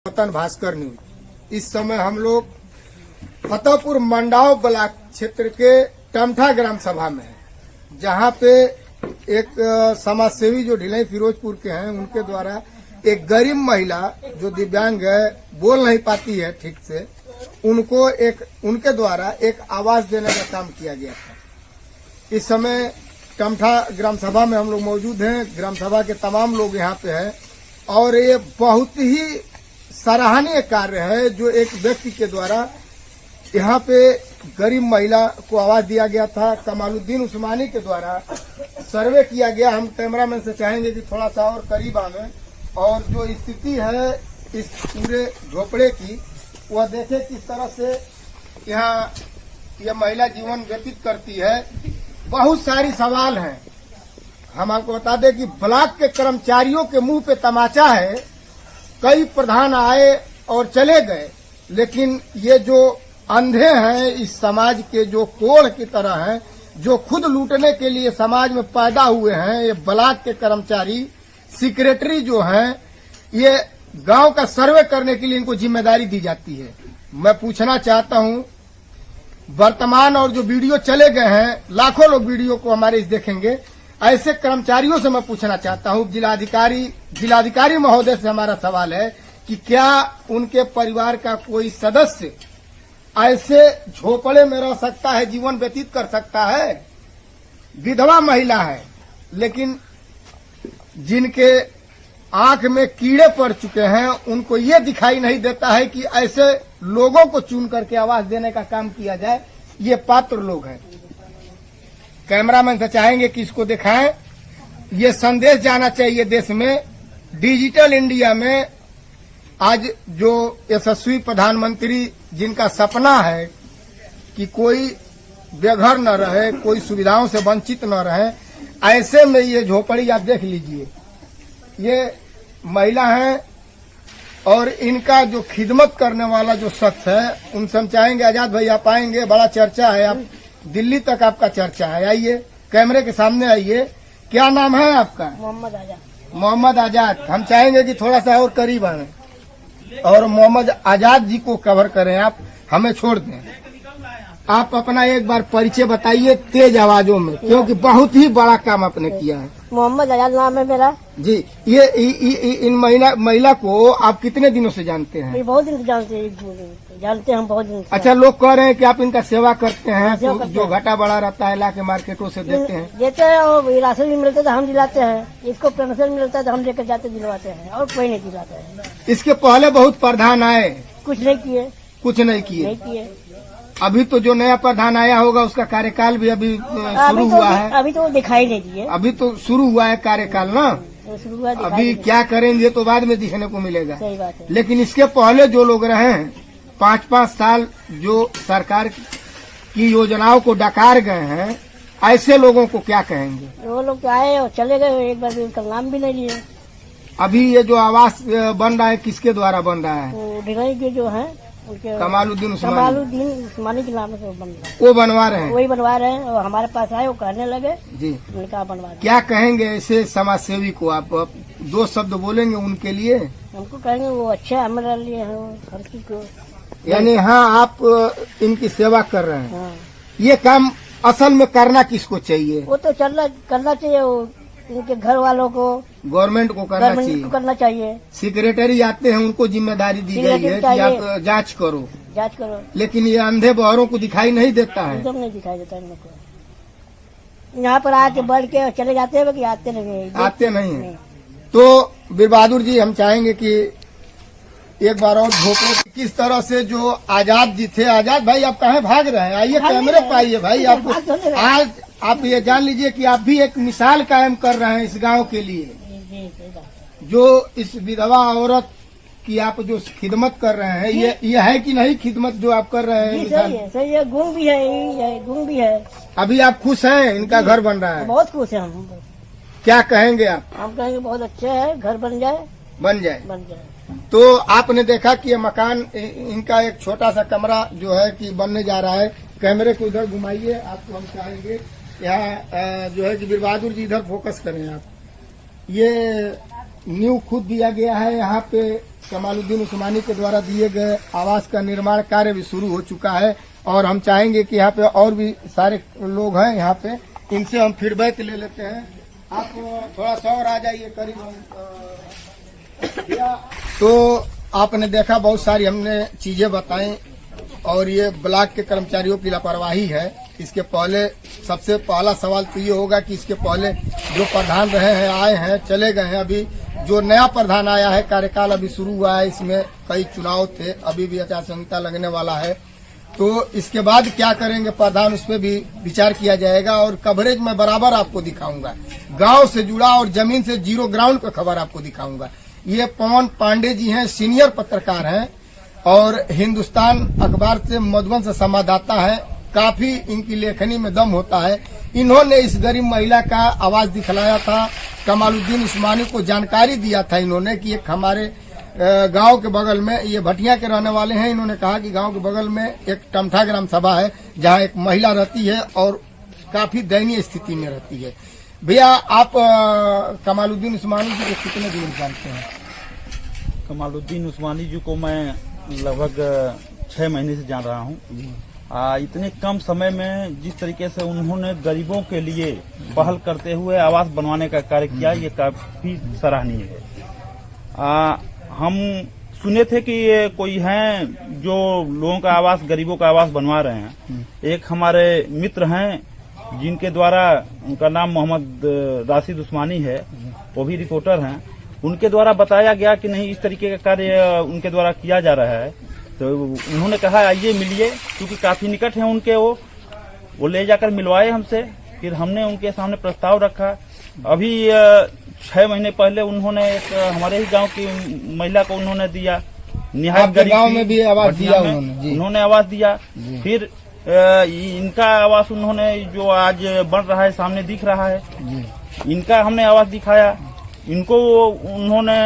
वतन भास्कर न्यूज। इस समय हम लोग फतेहपुर मंडाव ब्लॉक क्षेत्र के टमठा ग्राम सभा में है, जहां पे एक समाज सेवी जो ढिलाई फिरोजपुर के हैं, उनके द्वारा एक गरीब महिला जो दिव्यांग है, बोल नहीं पाती है ठीक से, उनको उनके द्वारा एक आवास देने का काम किया गया था। इस समय टमठा ग्राम सभा में हम लोग मौजूद हैं। ग्राम सभा के तमाम लोग यहाँ पे हैं और ये बहुत ही सराहनीय कार्य है जो एक व्यक्ति के द्वारा यहाँ पे गरीब महिला को आवाज दिया गया था। कमालुद्दीन उस्मानी के द्वारा सर्वे किया गया। हम कैमरामैन से चाहेंगे कि थोड़ा सा और करीब आवे और जो स्थिति है इस पूरे झोपड़े की वह देखे किस तरह से यहाँ यह महिला जीवन व्यतीत करती है। बहुत सारी सवाल हैं। हम आपको बता दें कि ब्लॉक के कर्मचारियों के मुंह पे तमाचा है। कई प्रधान आए और चले गए, लेकिन ये जो अंधे हैं इस समाज के, जो कोढ़ की तरह हैं, जो खुद लूटने के लिए समाज में पैदा हुए हैं, ये ब्लॉक के कर्मचारी सेक्रेटरी जो हैं, ये गांव का सर्वे करने के लिए इनको जिम्मेदारी दी जाती है। मैं पूछना चाहता हूं, वर्तमान और जो वीडियो चले गए हैं, लाखों लोग वीडियो को हमारे इस देखेंगे, ऐसे कर्मचारियों से मैं पूछना चाहता हूं, जिलाधिकारी महोदय से हमारा सवाल है कि क्या उनके परिवार का कोई सदस्य ऐसे झोपड़े में रह सकता है, जीवन व्यतीत कर सकता है? विधवा महिला है, लेकिन जिनके आंख में कीड़े पड़ चुके हैं, उनको ये दिखाई नहीं देता है कि ऐसे लोगों को चुन करके आवाज देने का काम किया जाए। ये पात्र लोग हैं। कैमरामैन से चाहेंगे कि इसको दिखाएं। ये संदेश जाना चाहिए देश में। डिजिटल इंडिया में आज जो यशस्वी प्रधानमंत्री जिनका सपना है कि कोई बेघर न रहे, कोई सुविधाओं से वंचित न रहे, ऐसे में ये झोपड़ी आप देख लीजिए। ये महिला है और इनका जो खिदमत करने वाला जो शख्स है, उनसे हम चाहेंगे, आजाद भाई आप आएंगे, बड़ा चर्चा है, आप दिल्ली तक आपका चर्चा है, आइए कैमरे के सामने आइए। क्या नाम है आपका? मोहम्मद आजाद। मोहम्मद आजाद। हम चाहेंगे कि थोड़ा सा और करीब आए और मोहम्मद आजाद जी को कवर करें। आप हमें छोड़ दें। आप अपना एक बार परिचय बताइए तेज आवाजों में, क्योंकि बहुत ही बड़ा काम आपने किया है। मोहम्मद आजाद नाम है मेरा जी। ये इन महिला को आप कितने दिनों से जानते हैं? बहुत दिन से जानते हैं हम बहुत दिन से। अच्छा, लोग कह रहे हैं कि आप इनका सेवा करते हैं, तो जो घाटा बड़ा रहता है ला के मार्केटों से देते हैं और राशन भी मिलता है तो हम दिलाते हैं, इसको पेंशन मिलता है तो हम लेकर जाते दिलवाते हैं, और कोई नहीं दिलाता है। इसके पहले बहुत प्रधान आए, कुछ नहीं किए। कुछ नहीं किए। अभी तो जो नया प्रधान आया होगा उसका कार्यकाल भी अभी शुरू हुआ है। अभी तो दिखाई नहीं दिए। अभी तो शुरू हुआ है कार्यकाल ना, शुरू हुआ। अभी क्या करेंगे तो बाद में दिखने को मिलेगा। सही बात है। लेकिन इसके पहले जो लोग रहे हैं 5-5 साल, जो सरकार की योजनाओं को डकार गए हैं, ऐसे लोगों को क्या कहेंगे? वो लोग तो आए और चले गए, एक बार भी उनका नाम भी नहीं लिए। अभी ये जो आवास बन रहा है किसके द्वारा बन रहा है? तो ढिलाई के जो है उनके कमालुद्दीन उस्मानी के नाम से बन रहा है। वो बनवा रहे हैं। वही बनवा रहे हैं और हमारे पास आए, वो कहने लगे जी उनका बनवा। क्या कहेंगे ऐसे समाज सेवी को? आप 2 शब्द बोलेंगे उनके लिए? हमको कहेंगे वो अच्छा हमारे लिए है, हर चीज को। यानी हाँ, आप इनकी सेवा कर रहे हैं। हाँ। ये काम असल में करना किसको चाहिए? वो तो करना चाहिए, वो इनके घर वालों को, गवर्नमेंट को करना चाहिए। सेक्रेटरी आते हैं, उनको जिम्मेदारी दी गई है कि आप जांच करो। लेकिन ये अंधे बहरों को दिखाई नहीं देता है। एकदम नहीं दिखाई देता इन लोग को। यहाँ पर आके बढ़ के चले जाते हैं कि आते नहीं है। तो वीर बहादुर जी, हम चाहेंगे कि एक बार और झोपड़े किस तरह से जो आजाद जी थे। आजाद भाई आप कहाँ भाग रहे हैं? आइए कैमरे पे आइए भाई। आपको आज आप ये जान लीजिए कि आप भी एक मिसाल कायम कर रहे हैं इस गांव के लिए। जो इस विधवा औरत की आप जो खिदमत कर रहे हैं, ये है कि नहीं खिदमत जो आप कर रहे हैं? सही है। गुण भी है। अभी आप खुश हैं? इनका घर बन रहा है। बहुत खुश है हम। क्या कहेंगे आप? हम कहेंगे बहुत अच्छा है, घर बन जाए। तो आपने देखा कि ये मकान, इनका एक छोटा सा कमरा जो है कि बनने जा रहा है। कैमरे को इधर घुमाइए। आपको हम चाहेंगे यहाँ जो है कि वीर बहादुर जी इधर फोकस करें आप। ये नींव खुद दिया गया है। यहाँ पे कमालुद्दीन उस्मानी के द्वारा दिए गए आवास का निर्माण कार्य भी शुरू हो चुका है और हम चाहेंगे कि यहाँ पे और भी सारे लोग हैं यहाँ पे, इनसे हम फीडबैक ले लेते हैं। आप थोड़ा सा और आ जाइए करीब। तो आपने देखा बहुत सारी हमने चीजें बताई और ये ब्लॉक के कर्मचारियों की लापरवाही है। इसके पहले सबसे पहला सवाल तो ये होगा कि इसके पहले जो प्रधान रहे हैं, आए हैं, चले गए हैं। अभी जो नया प्रधान आया है, कार्यकाल अभी शुरू हुआ है, इसमें कई चुनाव थे, अभी भी आचार संहिता लगने वाला है। तो इसके बाद क्या करेंगे प्रधान, उस पर भी विचार किया जाएगा और कवरेज मैं बराबर आपको दिखाऊंगा। गांव से जुड़ा और जमीन से जीरो ग्राउंड का खबर आपको दिखाऊंगा। ये पवन पांडे जी हैं, सीनियर पत्रकार हैं और हिंदुस्तान अखबार से मधुबन से संवाददाता है। काफी इनकी लेखनी में दम होता है। इन्होंने इस गरीब महिला का आवाज दिखलाया था, कमालुद्दीन उस्मानी को जानकारी दिया था इन्होंने कि एक हमारे गांव के बगल में, ये भटिया के रहने वाले हैं, इन्होंने कहा कि गांव के बगल में एक टमठा ग्राम सभा है जहां एक महिला रहती है और काफी दयनीय स्थिति में रहती है। भैया आप कमालुद्दीन उस्मानी जी को कितने दिन जानते हैं? कमालुद्दीन उस्मानी जी को मैं लगभग 6 महीने से जान रहा हूँ। इतने कम समय में जिस तरीके से उन्होंने गरीबों के लिए पहल करते हुए आवास बनवाने का कार्य किया, ये काफी सराहनीय है। हम सुने थे कि ये कोई हैं जो लोगों का आवास, गरीबों का आवास बनवा रहे हैं। एक हमारे मित्र हैं जिनके द्वारा, उनका नाम मोहम्मद राशिद उस्मानी है, वो भी रिपोर्टर हैं, उनके द्वारा बताया गया कि नहीं इस तरीके का कार्य उनके द्वारा किया जा रहा है। तो उन्होंने कहा आइए मिलिए, क्योंकि काफी निकट है उनके, वो ले जाकर मिलवाए हमसे। फिर हमने उनके सामने प्रस्ताव रखा। अभी 6 महीने पहले उन्होंने एक हमारे ही गांव की महिला को उन्होंने दिया, निहायत गरीब गांव में भी आवास दिया उन्होंने आवास दिया। फिर इनका आवास उन्होंने, जो आज बन रहा है, सामने दिख रहा है, इनका हमने आवास दिखाया, इनको उन्होंने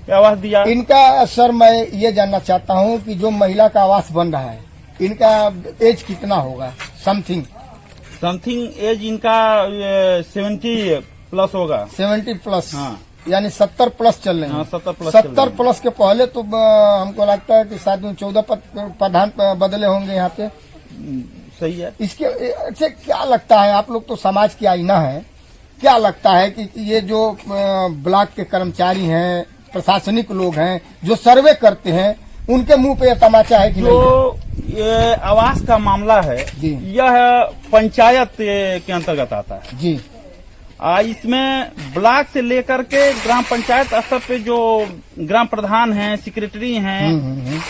आवास दिया। इनका सर मैं ये जानना चाहता हूँ कि जो महिला का आवास बन रहा है, इनका एज कितना होगा? समथिंग एज इनका 70 प्लस होगा। 70 प्लस, हाँ, यानी 70 प्लस चल रहे हैं। 70 प्लस के पहले तो हमको लगता है कि शायद 14 प्रधान बदले होंगे यहाँ पे। सही है। इसके अच्छा क्या लगता है, आप लोग तो समाज की आईना है, क्या लगता है कि ये जो ब्लॉक के कर्मचारी हैं, प्रशासनिक लोग हैं, जो सर्वे करते हैं, उनके मुंह पे तमाचा है कि नहीं? ये आवास का मामला है, यह पंचायत के अंतर्गत आता है जी। इसमें ब्लॉक से लेकर के ग्राम पंचायत स्तर पे जो ग्राम प्रधान हैं, सेक्रेटरी हैं,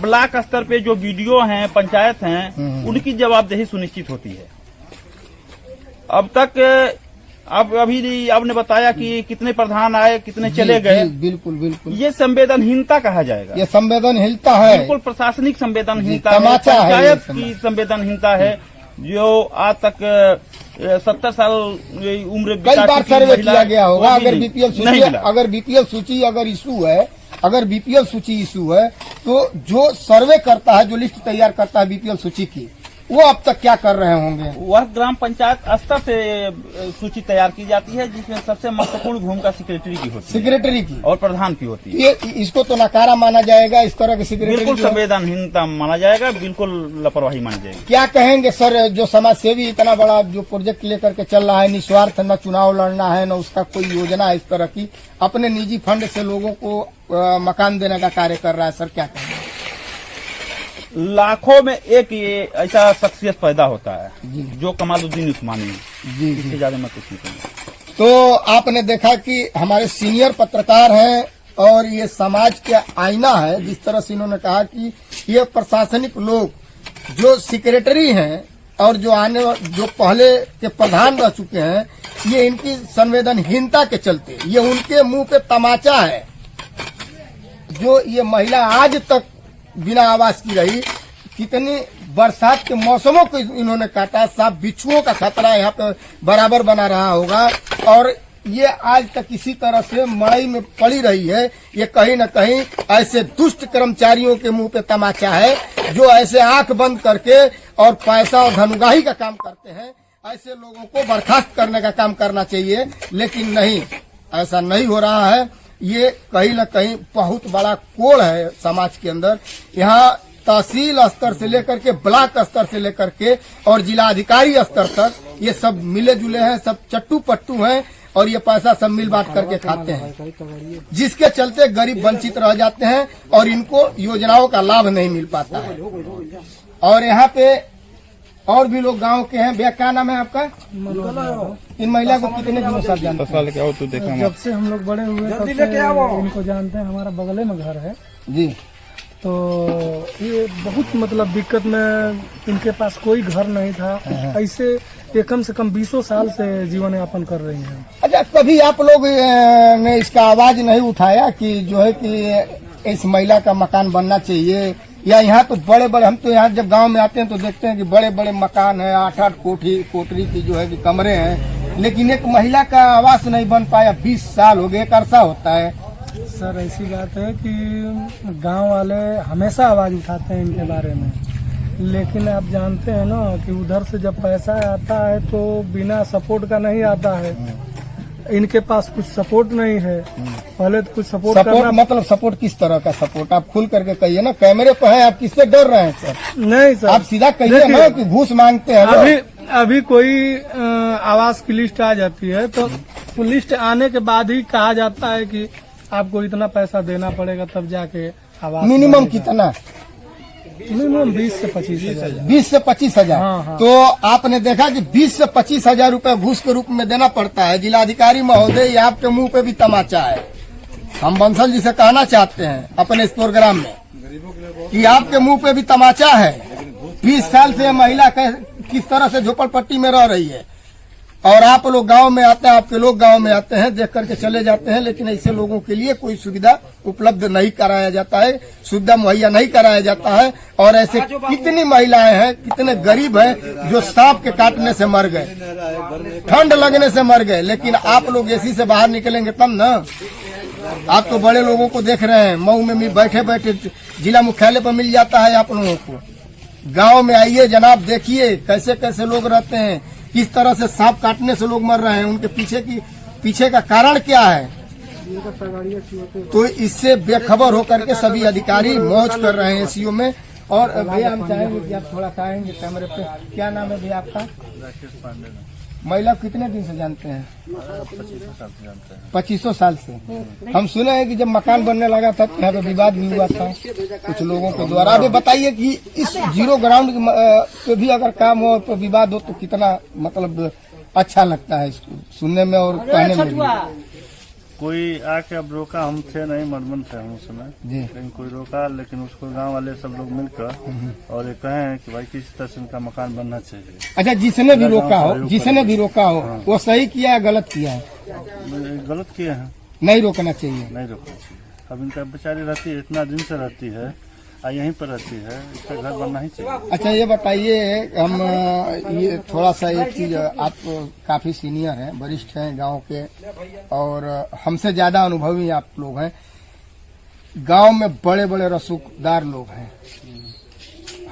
ब्लॉक स्तर पे जो बीडीओ हैं, पंचायत हैं, उनकी जवाबदेही सुनिश्चित होती है। अब तक अभी आपने बताया कि कितने प्रधान आए, कितने चले गए। बिल्कुल बिल्कुल, ये संवेदनहीनता कहा जाएगा। ये संवेदनहीनता है, बिल्कुल प्रशासनिक संवेदनहीनता है, पंचायत की संवेदनहीनता है। जो आज तक 70 साल उम्र, कई बार सर्वे किया गया होगा। अगर बीपीएल सूची अगर इशू है, अगर बीपीएल सूची इशू है, तो जो सर्वे करता है, जो लिस्ट तैयार करता है बीपीएल सूची की, वो अब तक क्या कर रहे होंगे? वह ग्राम पंचायत स्तर से सूची तैयार की जाती है, जिसमें सबसे महत्वपूर्ण भूमिका सेक्रेटरी की होती है, सेक्रेटरी की और प्रधान की होती है। ये इसको तो नकारा माना जाएगा, इस तरह के सेक्रेटरी बिल्कुल संवेदनहीनता माना जाएगा, बिल्कुल लापरवाही मानी जाएगी। क्या कहेंगे सर, जो समाज सेवी इतना बड़ा जो प्रोजेक्ट लेकर के चल रहा है, निस्वार्थ, न चुनाव लड़ना है, न उसका कोई योजना है इस तरह की, अपने निजी फंड से लोगों को मकान देने का कार्य कर रहा है, सर क्या कहेंगे? लाखों में एक ये ऐसा शख्सियत पैदा होता है जो कमालुद्दीन उस्मानी है जी। इससे ज्यादा मैं कुछ नहीं कहूँगा। तो आपने देखा कि हमारे सीनियर पत्रकार हैं और ये समाज के आईना है। जिस तरह से इन्होंने कहा कि ये प्रशासनिक लोग जो सेक्रेटरी हैं और जो पहले के प्रधान रह चुके हैं, ये इनकी संवेदनहीनता के चलते ये उनके मुंह पे तमाचा है। जो ये महिला आज तक बिना आवास की रही, कितनी बरसात के मौसमों को इन्होंने काटा, सांप बिच्छुओं का खतरा यहाँ पे बराबर बना रहा होगा, और ये आज तक इसी तरह से मड़ई में पड़ी रही है। ये कहीं न कहीं ऐसे दुष्ट कर्मचारियों के मुंह पे तमाचा है, जो ऐसे आंख बंद करके और पैसा और धनुगाही का काम करते हैं। ऐसे लोगों को बर्खास्त करने का काम करना चाहिए, लेकिन नहीं, ऐसा नहीं हो रहा है। ये कहीं न कहीं बहुत बड़ा कोड़ है समाज के अंदर। यहाँ तहसील स्तर से लेकर के ब्लॉक स्तर से लेकर के और जिला अधिकारी स्तर तक ये सब मिले जुले हैं, सब चट्टू पट्टू हैं और ये पैसा सब मिल बांट करके खाते हैं, जिसके चलते गरीब वंचित रह जाते हैं और इनको योजनाओं का लाभ नहीं मिल पाता है। और यहाँ पे और भी लोग गांव के हैं। भैया क्या नाम है आपका? इन महिला को कितने दिनों से जानते हैं? जब से हम लोग बड़े हुए तब से इनको जानते हैं। हमारा बगले में घर है जी। तो ये बहुत मतलब दिक्कत में, इनके पास कोई घर नहीं था। ऐसे ये कम से कम 20 साल से जीवन यापन कर रही हैं। अच्छा, कभी आप लोग ने इसका आवाज नहीं उठाया कि जो है कि इस महिला का मकान बनना चाहिए? या यहाँ तो बड़े बड़े, हम तो यहाँ जब गांव में आते हैं तो देखते हैं कि बड़े बड़े मकान है, 8-8 कोठरी की जो है कि कमरे हैं, लेकिन एक महिला का आवास नहीं बन पाया। 20 साल हो गए, एक अरसा होता है। सर ऐसी बात है कि गांव वाले हमेशा आवाज उठाते हैं इनके बारे में, लेकिन आप जानते हैं ना कि उधर से जब पैसा आता है तो बिना सपोर्ट का नहीं आता है। इनके पास कुछ सपोर्ट नहीं है। पहले तो कुछ सपोर्ट करना, मतलब सपोर्ट किस तरह का सपोर्ट? आप खुल करके कहिए ना, कैमरे पर है, आप किससे डर रहे हैं सर? नहीं सर, आप सीधा कहिए ना कि घूस मांगते हैं। अभी कोई आवास की लिस्ट आ जाती है तो लिस्ट आने के बाद ही कहा जाता है कि आपको इतना पैसा देना पड़ेगा तब जाके आवास। मिनिमम कितना? मिनिमम 20 से 25 हजार। 20 से 25 हजार। हाँ। तो आपने देखा कि 20 से 25 हजार रूपये घूस के रूप में देना पड़ता है। जिलाधिकारी महोदय, ये आपके मुंह पे भी तमाचा है। हम बंसल जी से कहना चाहते हैं अपने इस प्रोग्राम में कि आपके मुंह पे भी तमाचा है। 20 साल से महिला किस तरह से झोपड़पट्टी में रह रही है और आप लोग गांव में आते हैं, आपके लोग गांव में आते हैं, देख करके चले जाते हैं, लेकिन ऐसे लोगों के लिए कोई सुविधा उपलब्ध नहीं कराया जाता है, सुविधा मुहैया नहीं कराया जाता है। और ऐसे कितनी महिलाएं हैं, कितने गरीब हैं जो सांप के काटने से मर गए, ठंड लगने से मर गए। लेकिन आप लोग एसी से बाहर निकलेंगे तब ना। आप तो बड़े लोगों को देख रहे हैं, मऊ में बैठे बैठे जिला मुख्यालय पर मिल जाता है आप लोगों को। गाँव में आइए जनाब, देखिए कैसे कैसे लोग रहते हैं, किस तरह से सांप काटने से लोग मर रहे हैं, उनके पीछे का कारण क्या है। तो इससे बेखबर होकर के सभी अधिकारी मौज कर रहे हैं एसीओ में। और भैया हम चाहेंगे कि आप थोड़ा कहेंगे कैमरे पे, क्या नाम है भैया आपका? राकेश पांडे। महिला कितने दिन से जानते हैं? 25 साल से जानते हैं। 25 साल से। हम सुने हैं कि जब मकान बनने लगा था तो यहाँ पे विवाद भी हुआ था कुछ लोगों के द्वारा। अभी बताइए कि इस जीरो ग्राउंड पे भी अगर काम हो तो विवाद हो तो कितना मतलब अच्छा लगता है इसको सुनने में और कहने में भी। कोई आके अब रोका, हम थे नहीं, मरमन थे हम उस समय जी। लेकिन कोई रोका, लेकिन उसको गांव वाले सब लोग मिलकर और ये कहे कि भाई किसी तरह से इनका मकान बनना चाहिए। अच्छा, जिसने भी रोका हो वो सही किया है गलत किया है? गलत किए हैं, नहीं रोकना चाहिए। नहीं रोकना चाहिए। अब इनका बेचारी रहती है, इतना दिन से रहती है, यहीं पर रहती है, इसका घर बनना ही चाहिए। अच्छा, ये बताइए, हम ये थोड़ा सा एक चीज, आप काफी सीनियर हैं, वरिष्ठ हैं गांव के और हमसे ज्यादा अनुभवी आप लोग हैं। गांव में बड़े बड़े रसूखदार लोग हैं,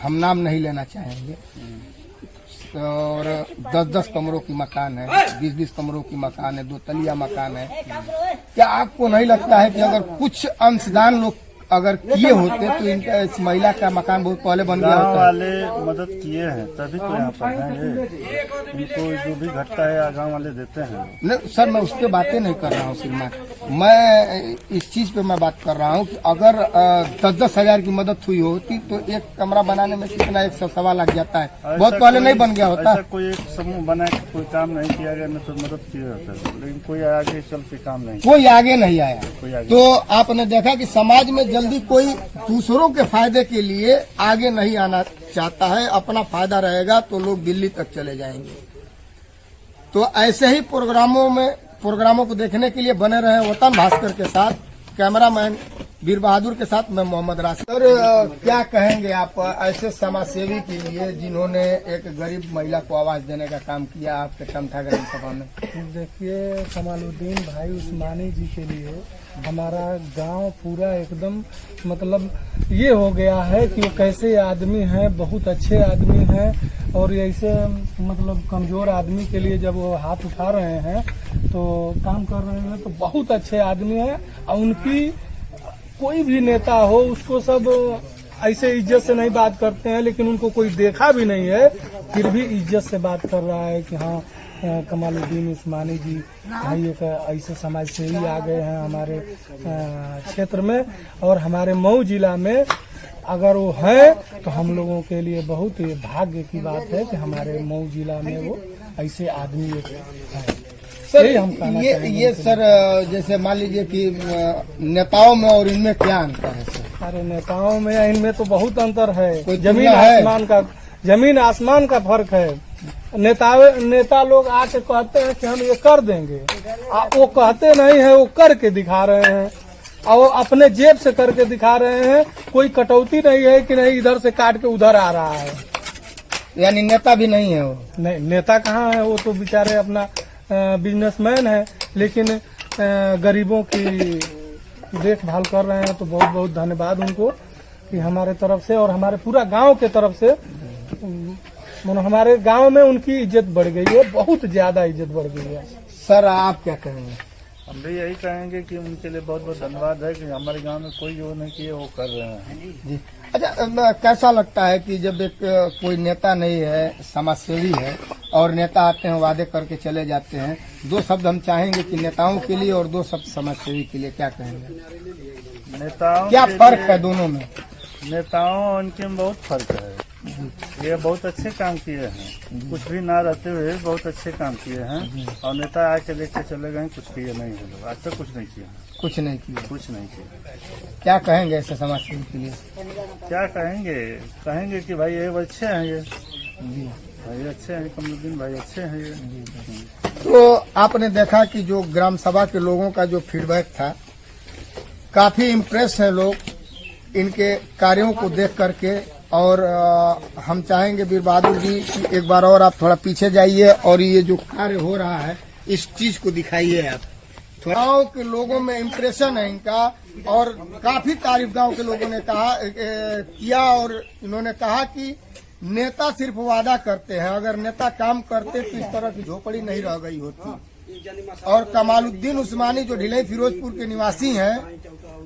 हम नाम नहीं लेना चाहेंगे, और 10-10 कमरों की मकान है, 20-20 कमरों की मकान है, 2 तलिया मकान है। क्या आपको नहीं लगता है कि अगर कुछ अंशदान लोग अगर किए होते तो इनका इस महिला का मकान बहुत पहले बन गया गाँव होता? वाले मदद किए हैं तभी तो यहाँ पर हैं ये। इनको जो भी घटता है गाँव वाले देते हैं। नहीं सर, मैं उसके बातें नहीं कर रहा हूँ श्रीमान, मैं इस चीज पे मैं बात कर रहा हूँ कि अगर 10-10 हजार की मदद हुई होती तो एक कमरा बनाने में कितना 100-1.25 लाख जाता है, बहुत पहले नहीं बन गया होता। ऐसा कोई एक समूह बना के कोई काम नहीं किया गया, न तो मदद किए होते, लेकिन कोई आगे चल के काम नहीं, कोई आगे नहीं आया। कोई आगे। तो आपने देखा कि समाज में जल्दी कोई दूसरों के फायदे के लिए आगे नहीं आना चाहता है। अपना फायदा रहेगा तो लोग दिल्ली तक चले जाएंगे। तो ऐसे ही प्रोग्रामों को देखने के लिए बने रहे वतन भास्कर के साथ, कैमरामैन वीर बहादुर के साथ मैं मोहम्मद राशिद। सर, क्या कहेंगे आप ऐसे समाजसेवी के लिए जिन्होंने एक गरीब महिला को आवाज देने का काम किया आपके टमठा ग्राम सभा में? देखिए, कमालुद्दीन भाई उस्मानी जी के लिए हमारा गांव पूरा एकदम मतलब ये हो गया है कि वो कैसे आदमी हैं, बहुत अच्छे आदमी हैं। और ऐसे मतलब कमजोर आदमी के लिए जब वो हाथ उठा रहे हैं तो तो काम कर रहे हैं, तो बहुत अच्छे आदमी हैं। और उनकी कोई भी नेता हो उसको सब ऐसे इज्जत से नहीं बात करते हैं, लेकिन उनको कोई देखा भी नहीं है फिर भी इज्जत से बात कर रहा है कि हाँ कमालुद्दीन उस्मानी जी भाई एक ऐसे समाज सेवी आ गए हैं हमारे क्षेत्र में, और हमारे मऊ जिला में अगर वो है तो हम लोगों के लिए बहुत ही भाग्य की बात है कि हमारे मऊ जिला में वो ऐसे आदमी एक है। सर यही हम कहना चाहेंगे ये सर जैसे मान लीजिए कि नेताओं में और इनमें क्या अंतर है सर? अरे नेताओं में इनमें तो बहुत अंतर है, कोई जमीन आसमान का फर्क है। नेता लोग आके कहते हैं कि हम ये कर देंगे, वो कहते नहीं है, वो करके दिखा रहे हैं और वो अपने जेब से करके दिखा रहे हैं। कोई कटौती नहीं है कि नहीं इधर से काट के उधर आ रहा है। यानी नेता भी नहीं है वो? नहीं, नेता कहाँ है, वो तो बेचारे अपना बिजनेसमैन है, लेकिन गरीबों की देखभाल कर रहे हैं। तो बहुत बहुत धन्यवाद उनको कि हमारे तरफ से और हमारे पूरा गांव के तरफ से मानो हमारे गांव में उनकी इज्जत बढ़ गई है, बहुत ज्यादा इज्जत बढ़ गई है। सर आप क्या कहेंगे? हम भी यही कहेंगे कि उनके लिए बहुत बहुत धन्यवाद है कि हमारे गांव में कोई जो नहीं किए वो कर रहे हैं। जी अच्छा, कैसा लगता है कि जब एक कोई नेता नहीं है, समाजसेवी है और नेता आते हैं वादे करके चले जाते हैं, दो शब्द हम चाहेंगे कि नेताओं के लिए और दो शब्द समाजसेवी के लिए क्या कहेंगे? नेताओं क्या के फर्क लिए- है दोनों में? नेताओं और उनके में बहुत फर्क है। ये बहुत अच्छे काम किए हैं, कुछ भी ना रहते हुए बहुत अच्छे काम किए हैं। और नेता आके देख के चले गए, कुछ किए नहीं है लोग, आज तक कुछ नहीं किया, कुछ नहीं किया। कुछ नहीं किया। क्या कहेंगे ऐसे समाजसेवी के लिए? क्या कहेंगे? कहेंगे कि भाई ये अच्छे हैं, ये जी भाई अच्छे हैं, कमरुद्दीन भाई अच्छे हैं ये। तो आपने देखा कि जो ग्राम सभा के लोगों का जो फीडबैक था, काफी इम्प्रेस है लोग इनके कार्यों को देख करके। और हम चाहेंगे वीर बहादुर जी कि एक बार और आप थोड़ा पीछे जाइए और ये जो कार्य हो रहा है इस चीज को दिखाइए आप। गाँव के लोगों में इम्प्रेशन है इनका और काफी तारीफ गांव के लोगों ने किया और इन्होंने कहा कि नेता सिर्फ वादा करते हैं, अगर नेता काम करते तो इस तरह की झोपड़ी नहीं रह गई होती। और कमालुद्दीन उस्मानी जो ढिलाई फिरोजपुर के निवासी हैं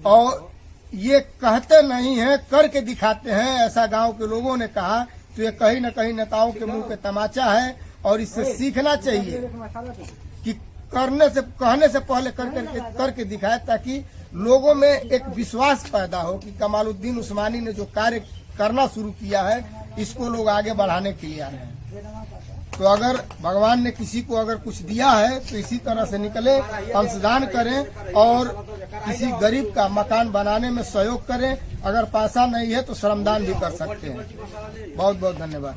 और ये कहते नहीं हैं, करके दिखाते हैं, ऐसा गांव के लोगों ने कहा। तो ये कहीं न कहीं नेताओं के मुंह पे तमाचा है और इससे सीखना चाहिए कि कहने से पहले करके दिखाए, ताकि लोगों में एक विश्वास पैदा हो कि कमालुद्दीन उस्मानी ने जो कार्य करना शुरू किया है इसको लोग आगे बढ़ाने के लिए आ रहे हैं। तो अगर भगवान ने किसी को अगर कुछ दिया है तो इसी तरह से निकले, अंशदान करें और किसी गरीब का मकान बनाने में सहयोग करें। अगर पैसा नहीं है तो श्रमदान भी कर सकते हैं। बहुत बहुत धन्यवाद।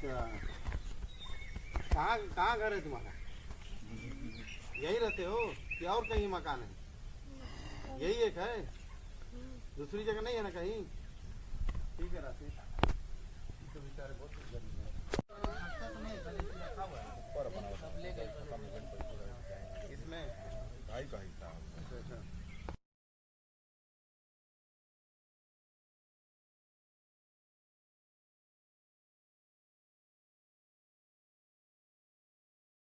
अच्छा, कहाँ कहाँ घर है तुम्हारा? यही रहते हो कि और कहीं मकान है? यही एक है, दूसरी जगह नहीं है ना कहीं? ठीक है राशि, तो बेचारे बहुत गरीब हैं। इसमें भाई